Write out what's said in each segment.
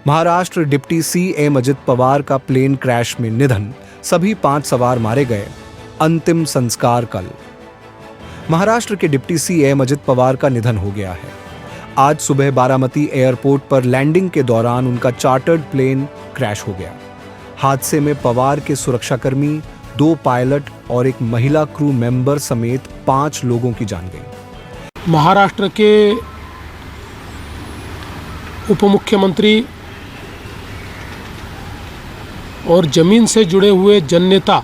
Maharashtra deputy CM Ajit Pawar का plane crash में निधन, सभी 5 सवार मारे गए, अंतिम संस्कार कल। महाराष्ट्र के डिप्टी सीएम अजित पवार का निधन हो गया है। आज सुबह बारामती एयरपोर्ट पर लैंडिंग के दौरान उनका चार्टर्ड प्लेन क्रैश हो गया। हादसे में पवार के सुरक्षाकर्मी, 2 पायलट और एक महिला क्रू मेंबर समेत 5 लोगों की जान गई। महाराष्ट्र के उप मुख्यमंत्री और जमीन से जुड़े हुए जननेता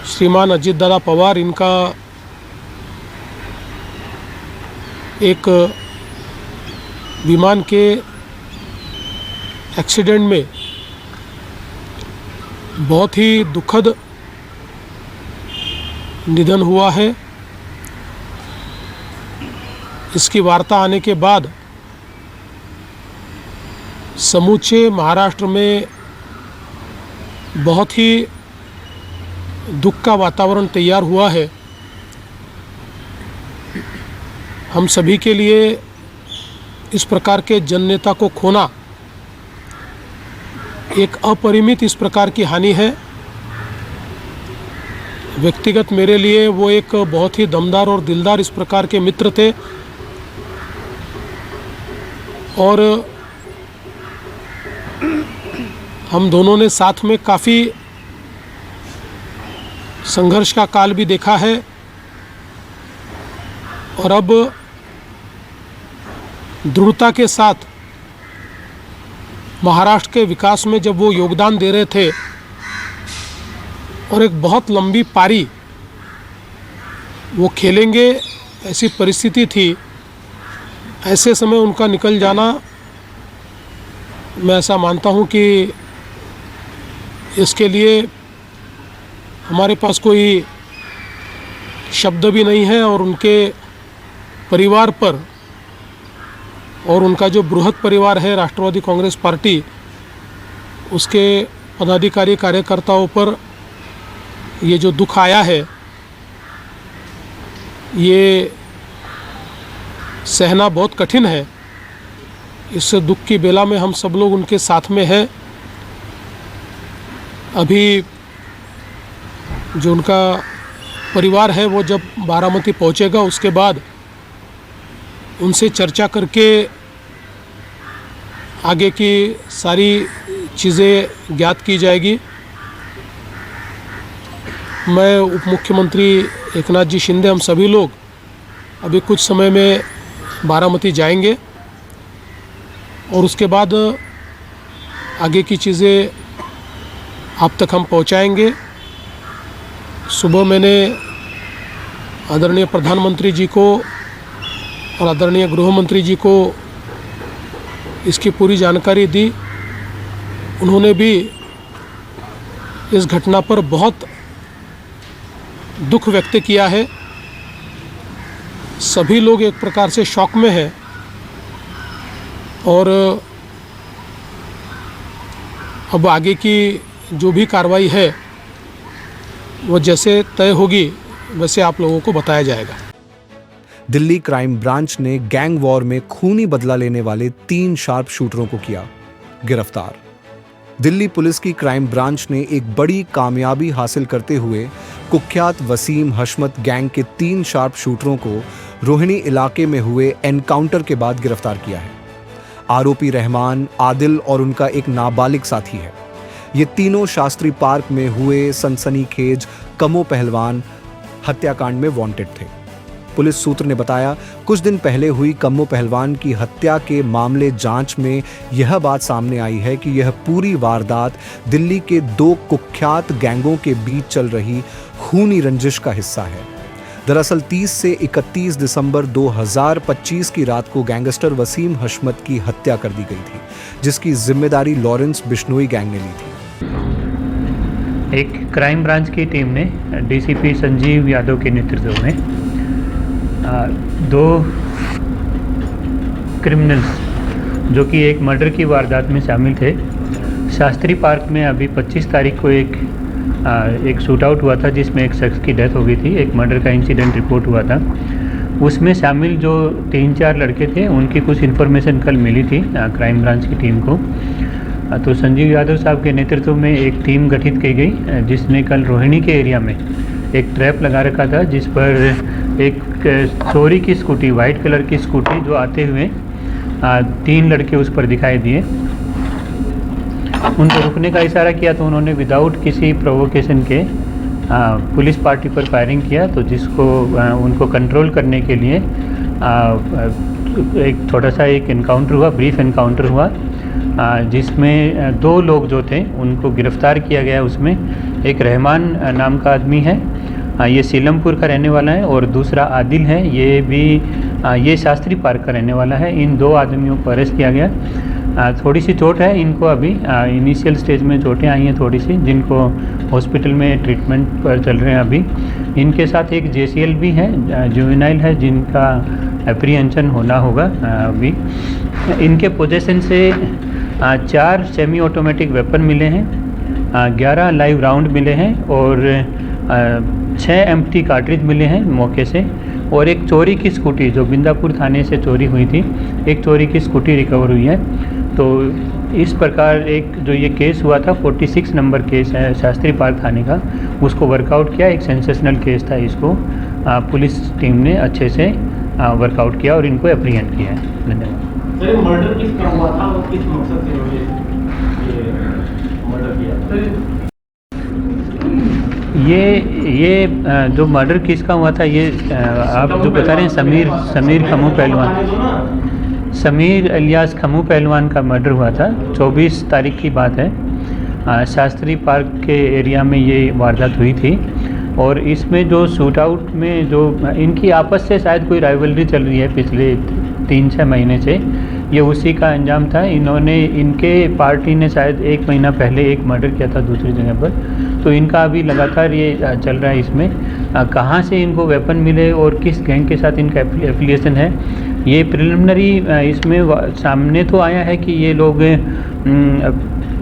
श्रीमान अजित दादा पवार, इनका एक विमान के एक्सीडेंट में बहुत ही दुखद निधन हुआ है। इसकी वार्ता आने के बाद समूचे महाराष्ट्र में बहुत ही दुख का वातावरण तैयार हुआ है। हम सभी के लिए इस प्रकार के जननेता को खोना एक अपरिमित इस प्रकार की हानि है। व्यक्तिगत मेरे लिए वो एक बहुत ही दमदार और दिलदार इस प्रकार के मित्र थे और हम दोनों ने साथ में काफ़ी संघर्ष का काल भी देखा है और अब दृढ़ता के साथ महाराष्ट्र के विकास में जब वो योगदान दे रहे थे और एक बहुत लंबी पारी वो खेलेंगे, ऐसी परिस्थिति थी। ऐसे समय उनका निकल जाना, मैं ऐसा मानता हूँ कि इसके लिए हमारे पास कोई शब्द भी नहीं है और उनके परिवार पर और उनका जो बृहद परिवार है राष्ट्रवादी कांग्रेस पार्टी, उसके पदाधिकारी कार्यकर्ताओं पर ये जो दुख आया है, ये सहना बहुत कठिन है। इस दुख की बेला में हम सब लोग उनके साथ में हैं। अभी जो उनका परिवार है वो जब बारामती पहुंचेगा, उसके बाद उनसे चर्चा करके आगे की सारी चीज़ें ज्ञात की जाएगी। मैं उप मुख्यमंत्री एकनाथ जी शिंदे, हम सभी लोग अभी कुछ समय में बारामती जाएंगे और उसके बाद आगे की चीज़ें आप तक हम पहुंचाएंगे। सुबह मैंने आदरणीय प्रधानमंत्री जी को और आदरणीय गृह मंत्री जी को इसकी पूरी जानकारी दी। उन्होंने भी इस घटना पर बहुत दुख व्यक्त किया है। सभी लोग एक प्रकार से शॉक में हैं और अब आगे की जो भी कार्रवाई है वो जैसे तय होगी वैसे आप लोगों को बताया जाएगा। दिल्ली क्राइम ब्रांच ने गैंग वॉर में खूनी बदला लेने वाले 3 शार्प शूटरों को किया गिरफ्तार। दिल्ली पुलिस की क्राइम ब्रांच ने एक बड़ी कामयाबी हासिल करते हुए कुख्यात वसीम हशमत गैंग के 3 शार्प शूटरों को रोहिणी इलाके में हुए एनकाउंटर के बाद गिरफ्तार किया है। आरोपी रहमान, आदिल और उनका एक नाबालिग साथी है। ये तीनों शास्त्री पार्क में हुए सनसनीखेज कमो पहलवान हत्याकांड में वांटेड थे। पुलिस सूत्र ने बताया, कुछ दिन पहले हुई कम्मो पहलवान की हत्या के मामले जांच में यह बात सामने आई है कि यह पूरी वारदात दिल्ली के 2 कुख्यात गैंगों के बीच चल रही खूनी रंजिश का हिस्सा है। दरअसल 30 से 31 दिसंबर 2025 की रात को गैंगस्टर वसीम हशमत की हत्या कर दी गई थी, जिसकी जिम्मेदारी लॉरेंस बिश्नोई गैंग ने ली थी। एक क्राइम ब्रांच की टीम ने डीसीपी संजीव यादव के नेतृत्व में 2 क्रिमिनल्स जो कि एक मर्डर की वारदात में शामिल थे, शास्त्री पार्क में अभी 25 तारीख को एक शूट आउट हुआ था जिसमें एक शख्स की डेथ हो गई थी। एक मर्डर का इंसिडेंट रिपोर्ट हुआ था। उसमें शामिल जो 3-4 लड़के थे उनकी कुछ इन्फॉर्मेशन कल मिली थी क्राइम ब्रांच की टीम को। तो संजीव यादव साहब के नेतृत्व में एक टीम गठित की गई जिसने कल रोहिणी के एरिया में एक ट्रैप लगा रखा था, जिस पर एक चोरी की स्कूटी, वाइट कलर की स्कूटी जो आते हुए 3 लड़के उस पर दिखाई दिए। उनको रुकने का इशारा किया तो उन्होंने विदाउट किसी प्रोवोकेशन के पुलिस पार्टी पर फायरिंग किया, तो जिसको उनको कंट्रोल करने के लिए एक छोटा सा एक एनकाउंटर हुआ, ब्रीफ एनकाउंटर हुआ, जिसमें 2 लोग जो थे उनको गिरफ्तार किया गया। उसमें एक रहमान नाम का आदमी है, ये सीलमपुर का रहने वाला है, और दूसरा आदिल है, ये भी ये शास्त्री पार्क का रहने वाला है। इन 2 आदमियों को अरेस्ट किया गया। थोड़ी सी चोट है इनको, अभी इनिशियल स्टेज में चोटें आई हैं थोड़ी सी, जिनको हॉस्पिटल में ट्रीटमेंट पर चल रहे हैं अभी। इनके साथ एक JCL भी है, जुवेनाइल है, जिनका एप्रीहेंशन होना होगा अभी। इनके पोजेशन से 4 सेमी ऑटोमेटिक वेपन मिले हैं, 11 लाइव राउंड मिले हैं, और 6 एम्प्टी कार्ट्रिज मिले हैं मौके से, और एक चोरी की स्कूटी जो बिंदापुर थाने से चोरी हुई थी, एक चोरी की स्कूटी रिकवर हुई है। तो इस प्रकार एक जो ये केस हुआ था 46 नंबर केस है शास्त्री पार्क थाने का, उसको वर्कआउट किया। एक सेंसेशनल केस था, इसको पुलिस टीम ने अच्छे से वर्कआउट किया और इनको एप्रीहेंड किया है। धन्यवाद। सर, मर्डर किस तरह हुआ था और किस मकसद से उन्होंने ये मर्डर किया? ये जो मर्डर किसका हुआ था, ये आप जो बता रहे हैं समीर खमू पहलवान, समीर अलियास खमू पहलवान का मर्डर हुआ था। 24 तारीख की बात है। शास्त्री पार्क के एरिया में ये वारदात हुई थी, और इसमें जो शूट आउट में जो इनकी आपस से शायद कोई राइवलरी चल रही है पिछले 3-6 महीने से, ये उसी का अंजाम था। इनके पार्टी ने शायद 1 महीना पहले एक मर्डर किया था दूसरी जगह पर, तो इनका अभी लगातार ये चल रहा है। इसमें कहाँ से इनको वेपन मिले और किस गैंग के साथ इनका एफिलिएशन है, ये प्रिलिमिनरी इसमें सामने तो आया है कि ये लोग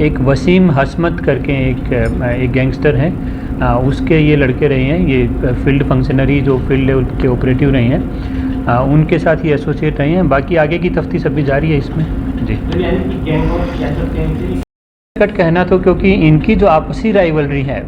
एक वसीम हसमत करके एक गैंगस्टर है, उसके ये लड़के रहे हैं, ये फील्ड फंक्शनरी जो फील्ड लेवल के ऑपरेटिव रहे हैं, उनके साथ ही एसोसिएट रहे हैं। बाकी आगे की तफ्तीश अभी जारी है इसमें। जी, कट कहना तो, क्योंकि इनकी जो आपसी राइवलरी है,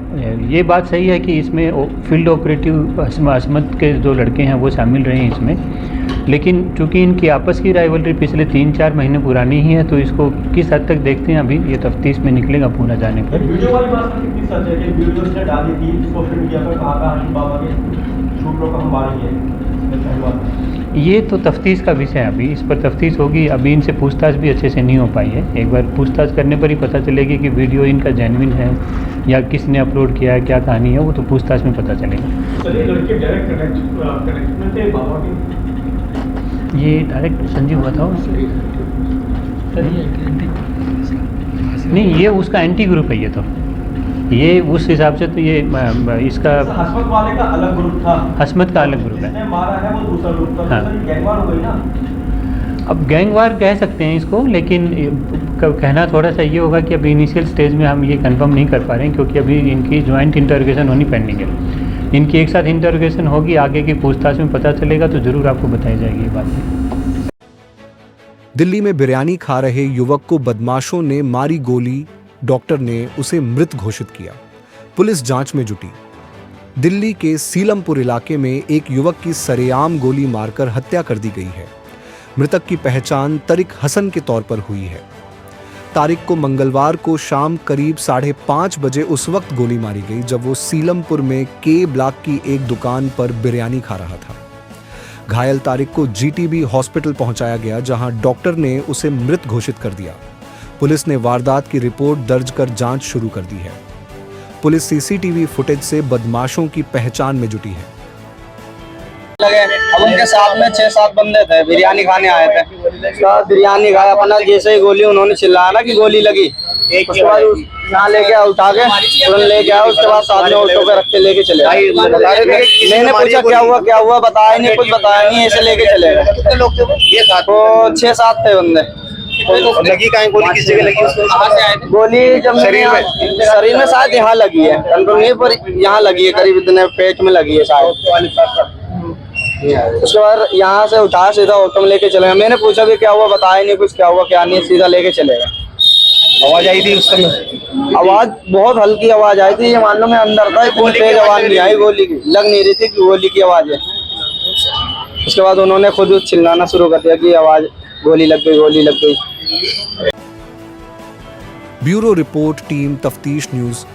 ये बात सही है कि इसमें फील्ड ऑपरेटिव हसमत के जो लड़के हैं वो शामिल रहे हैं इसमें, लेकिन चूंकि इनकी आपस की राइवलरी पिछले 3-4 महीने पुरानी ही है, तो इसको किस हद तक देखते हैं अभी ये तफ्तीश में निकलेगा पूरा जाने पर। वीडियो वाली बात कितनी सच है कि वीडियो उसने डाली थी सोशल मीडिया पर, कहा था आशिफ बाबा के शूटरों का हम मारेंगे, ये तो तफ्तीश का विषय है, अभी इस पर तफ्तीश होगी। अभी इनसे पूछताछ भी अच्छे से नहीं हो पाई है, एक बार पूछताछ करने पर ही पता चलेगी कि वीडियो इनका जेन्युइन है या किसने अपलोड किया है, क्या कहानी है, वो तो पूछताछ में पता चलेगा। सर, ये लड़के डायरेक्ट कनेक्ट में थे बाबा के? ये डायरेक्ट संजीव बताओ। नहीं, ये उसका एंटी ग्रुप है, ये तो ये उस हिसाब से तो ये इसका हसमत वाले का अलग ग्रुप था, हसमत का अलग ग्रुप है, जिसने मारा है वो दूसरा ग्रुप था। हाँ। तो गैंगवार हो गई ना। अब गैंगवार कह सकते हैं इसको, लेकिन कहना थोड़ा सा ये होगा कि अभी इनिशियल स्टेज में हम ये कंफर्म नहीं कर पा रहे हैं, क्योंकि अभी इनकी ज्वाइंट इंटरोगेशन होनी पेंडिंग है। इनकी एक साथ इंटरोगेशन होगी, आगे की पूछताछ में पता चलेगा, तो ज़रूर आपको बताई जाएगी ये बात। दिल्ली में बिरयानी खा रहे युवक को बदमाशों ने मारी गोली, डॉक्टर ने उसे मृत घोषित किया। पुलिस जांच में जुटी। दिल्ली के सीलमपुर इलाके में एक युवक की सरेआम गोली मारकर हत्या कर दी गई है। मृतक की पहचान तारिक हसन के तौर पर हुई है। तारिक को मंगलवार को शाम करीब 5:30 बजे उस वक्त गोली मारी गई जब वो सीलमपुर में के ब्लॉक की एक दुकान पर बिरयानी खा रहा था। घायल तारिक को जीटीबी हॉस्पिटल पहुंचाया गया, जहां डॉक्टर ने उसे मृत घोषित कर दिया। पुलिस ने वारदात की रिपोर्ट दर्ज कर जांच शुरू कर दी है। पुलिस सीसीटीवी फुटेज से बदमाशों की पहचान में जुटी है। अब उनके साथ में 6-7 बंदे थे, बिरयानी खाने आए थे। बिरयानी खाया, अपना जैसे ही गोली उन्होंने चिल्लाया ना कि गोली लगी, उसके बाद यहाँ लेके आया, उठा के तुरंत लेके आया। उसके बाद साथ में ऑटो पे रख के लेके चले गए। मैंने पूछा क्या हुआ, बताया नहीं, कुछ बताया नहीं, ऐसे लेके चले गए। कितने लोग थे वो? 6-7 थे बंदे। लगी कहाँ गोली, किस जगह लगी? गोली जब शरीर में शायद यहाँ लगी है, कंफर्म नहीं, पर यहाँ लगी है, करीब इतने पेट में लगी है शायद। उसके बाद यहाँ से उठाया, सीधा ऑटो में लेके चले गए। मैंने पूछा भी क्या हुआ, बताया नहीं कुछ, क्या हुआ क्या नहीं, सीधा लेके चले गए। आवाज आई थी उस समय? आवाज बहुत हल्की आवाज आई थी, ये मान लो मैं अंदर था, इतनी तेज आवाज नहीं आई गोली की, लग नहीं रही थी कि गोली की आवाज है। उसके बाद उन्होंने खुद चिल्लाना शुरू कर दिया कि आवाज गोली लग गई, गोली लग गई। ब्यूरो रिपोर्ट, टीम तफ्तीश न्यूज़,